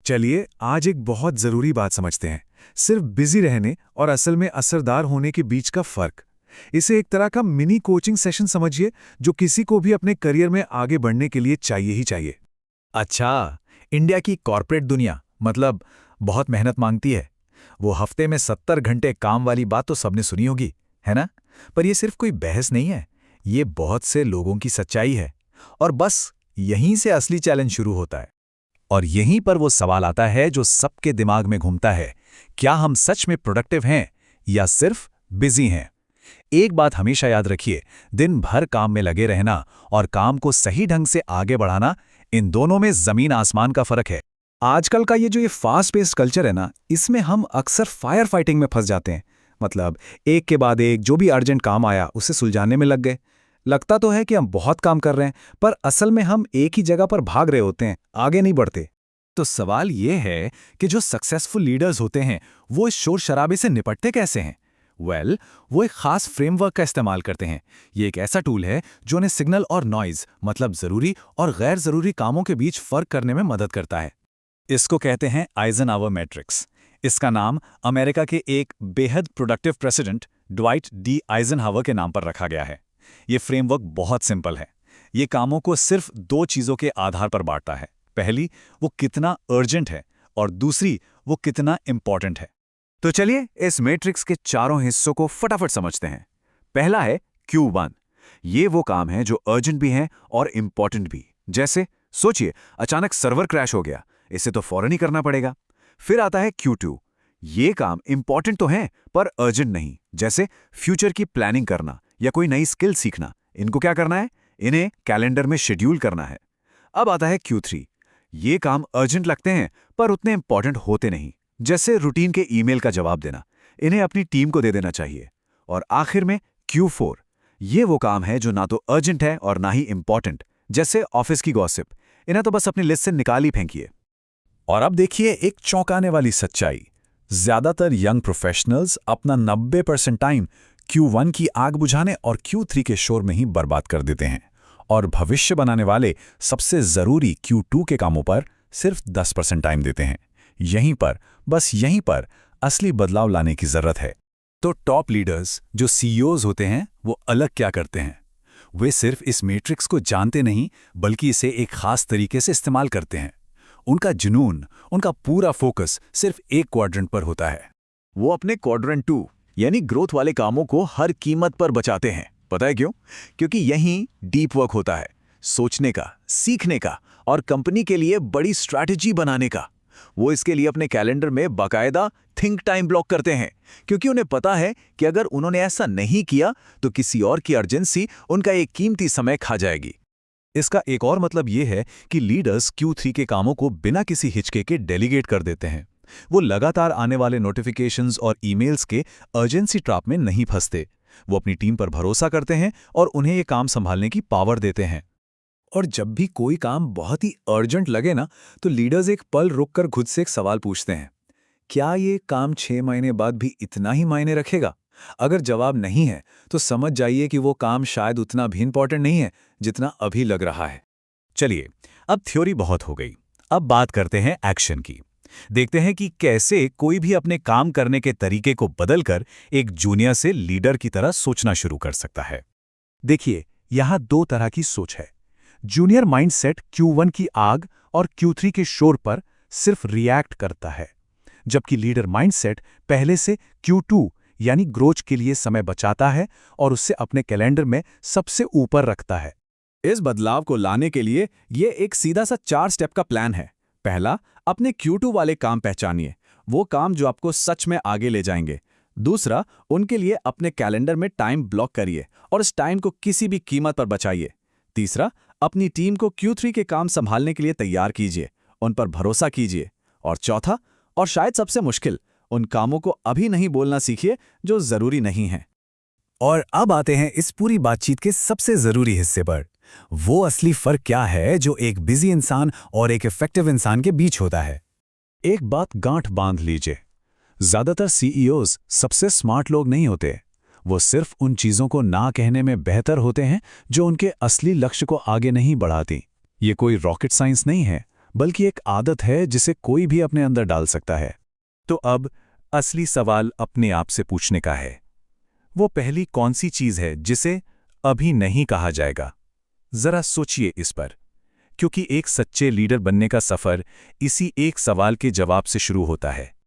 चलिए आज एक बहुत जरूरी बात समझते हैं। सिर्फ बिजी रहने और असल में असरदार होने के बीच का फर्क। इसे एक तरह का मिनी कोचिंग सेशन समझिए, जो किसी को भी अपने करियर में आगे बढ़ने के लिए चाहिए ही चाहिए। अच्छा, इंडिया की कॉर्पोरेट दुनिया मतलब बहुत मेहनत मांगती है। वो हफ्ते में 70 घंटे काम वाली बात तो सबने सुनी होगी, है ना? पर ये सिर्फ कोई बहस नहीं है, ये बहुत से लोगों की सच्चाई है। और बस यहीं से असली चैलेंज शुरू होता है। और यहीं पर वो सवाल आता है जो सबके दिमाग में घूमता है, क्या हम सच में प्रोडक्टिव हैं या सिर्फ बिजी हैं? एक बात हमेशा याद रखिए, दिन भर काम में लगे रहना और काम को सही ढंग से आगे बढ़ाना, इन दोनों में जमीन आसमान का फर्क है। आजकल का ये जो ये फास्ट पेस्ड कल्चर है ना, इसमें हम अक्सर फायर फाइटिंग में फंस जाते हैं। मतलब एक के बाद एक जो भी अर्जेंट काम आया उसे सुलझाने में लग गए। लगता तो है कि हम बहुत काम कर रहे हैं, पर असल में हम एक ही जगह पर भाग रहे होते हैं, आगे नहीं बढ़ते। तो सवाल ये है कि जो सक्सेसफुल लीडर्स होते हैं वो इस शोर शराबे से निपटते कैसे हैं? वो एक खास फ्रेमवर्क का इस्तेमाल करते हैं। ये एक ऐसा टूल है जो उन्हें सिग्नल और नॉइज मतलब जरूरी और गैर जरूरी कामों के बीच फर्क करने में मदद करता है। इसको कहते हैं आइजनहावर मैट्रिक्स। इसका नाम अमेरिका के एक बेहद productive president Dwight D Eisenhower के नाम पर रखा गया है। ये फ्रेमवर्क बहुत सिंपल है। ये कामों को सिर्फ दो चीज़ों के आधार पर बांटता है। पहली, वो कितना अर्जेंट है, और दूसरी, वो कितना इंपॉर्टेंट है। तो चलिए इस मैट्रिक्स के चारों हिस्सों को फटाफट समझते हैं। पहला है Q1। ये वो काम है जो अर्जेंट भी हैं और इंपॉर्टेंट भी। जैसे सोचिए, अचानक सर्वर क्रैश हो गया, इसे तो फौरन ही करना पड़ेगा। फिर आता है Q2। ये काम इंपॉर्टेंट तो है पर अर्जेंट नहीं, जैसे फ्यूचर की प्लानिंग करना या कोई नई स्किल सीखना। इनको क्या करना है? इन्हें कैलेंडर में शेड्यूल करना है। अब आता है Q3। ये काम अर्जेंट लगते हैं पर उतने इंपॉर्टेंट होते नहीं, जैसे रूटीन के ईमेल का जवाब देना। इन्हें अपनी टीम को दे देना चाहिए। और आखिर में Q4। ये वो काम है जो ना तो अर्जेंट है और ना ही इंपॉर्टेंट, जैसे ऑफिस की गॉसिप। इन्हें तो बस अपनी लिस्ट से निकाल ही फेंकिए। और अब देखिए एक चौंकाने वाली सच्चाई। ज्यादातर यंग प्रोफेशनल्स अपना 90% टाइम Q1 की आग बुझाने और Q3 के शोर में ही बर्बाद कर देते हैं, और भविष्य बनाने वाले सबसे जरूरी Q2 के कामों पर सिर्फ 10% टाइम देते हैं। यहीं पर असली बदलाव लाने की जरूरत है। तो टॉप लीडर्स जो CEOs होते हैं वो अलग क्या करते हैं? वे सिर्फ इस मैट्रिक्स को जानते नहीं, बल्कि इसे एक खास तरीके से इस्तेमाल करते हैं। उनका जुनून, उनका पूरा फोकस सिर्फ एक क्वाड्रेंट पर होता है। वो अपने क्वाड्रेंट 2 यानी ग्रोथ वाले कामों को हर कीमत पर बचाते हैं। पता है क्यों? क्योंकि यहीं डीप वर्क होता है, सोचने का, सीखने का और कंपनी के लिए बड़ी स्ट्रैटेजी बनाने का। वो इसके लिए अपने कैलेंडर में बाकायदा थिंक टाइम ब्लॉक करते हैं, क्योंकि उन्हें पता है कि अगर उन्होंने ऐसा नहीं किया तो किसी और की अर्जेंसी उनका एक कीमती समय खा जाएगी। इसका एक और मतलब ये है कि लीडर्स Q3 के कामों को बिना किसी हिचके के डेलीगेट कर देते हैं। वो लगातार आने वाले नोटिफिकेशंस और ईमेल्स के अर्जेंसी ट्रैप में नहीं फंसते। वो अपनी टीम पर भरोसा करते हैं और उन्हें ये काम संभालने की पावर देते हैं। और जब भी कोई काम बहुत ही अर्जेंट लगे ना, तो लीडर्स एक पल रुककर खुद से एक सवाल पूछते हैं, क्या ये काम 6 महीने बाद भी इतना ही मायने रखेगा? अगर जवाब नहीं है तो समझ जाइए कि वो काम शायद उतना भी इंपॉर्टेंट नहीं है जितना अभी लग रहा है। चलिए, अब थ्योरी बहुत हो गई, अब बात करते हैं एक्शन की। देखते हैं कि कैसे कोई भी अपने काम करने के तरीके को बदलकर एक जूनियर से लीडर की तरह सोचना शुरू कर सकता है। देखिए, यहां दो तरह की सोच है। जूनियर माइंडसेट Q1 की आग और Q3 के शोर पर सिर्फ रिएक्ट करता है, जबकि लीडर माइंडसेट पहले से Q2 यानी ग्रोथ के लिए समय बचाता है और उससे अपने कैलेंडर में सबसे ऊपर रखता है। इस बदलाव को लाने के लिए ये एक सीधा सा 4 स्टेप का प्लान है। पहला, अपने Q2 वाले काम पहचानिए, वो काम जो आपको सच में आगे ले जाएंगे। दूसरा, उनके लिए अपने कैलेंडर में टाइम ब्लॉक करिए और इस टाइम को किसी भी कीमत पर बचाइए। तीसरा, अपनी टीम को Q3 के काम संभालने के लिए तैयार कीजिए, उन पर भरोसा कीजिए। और चौथा, और शायद सबसे मुश्किल, उन कामों को अभी नहीं बोलना सीखिए जो जरूरी नहीं है। और अब आते हैं इस पूरी बातचीत के सबसे जरूरी हिस्से पर। वो असली फर्क क्या है जो एक बिजी इंसान और एक इफेक्टिव इंसान के बीच होता है। एक बात गांठ बांध लीजिए, ज्यादातर CEOs सबसे स्मार्ट लोग नहीं होते। वो सिर्फ उन चीजों को ना कहने में बेहतर होते हैं जो उनके असली लक्ष्य को आगे नहीं बढ़ाती। ये कोई रॉकेट साइंस नहीं है, बल्कि एक आदत है जिसे कोई भी अपने अंदर डाल सकता है। तो अब असली सवाल अपने आप से पूछने का है, वो पहली कौन सी चीज है जिसे अभी नहीं कहा जाएगा? जरा सोचिए इस पर, क्योंकि एक सच्चे लीडर बनने का सफर इसी एक सवाल के जवाब से शुरू होता है।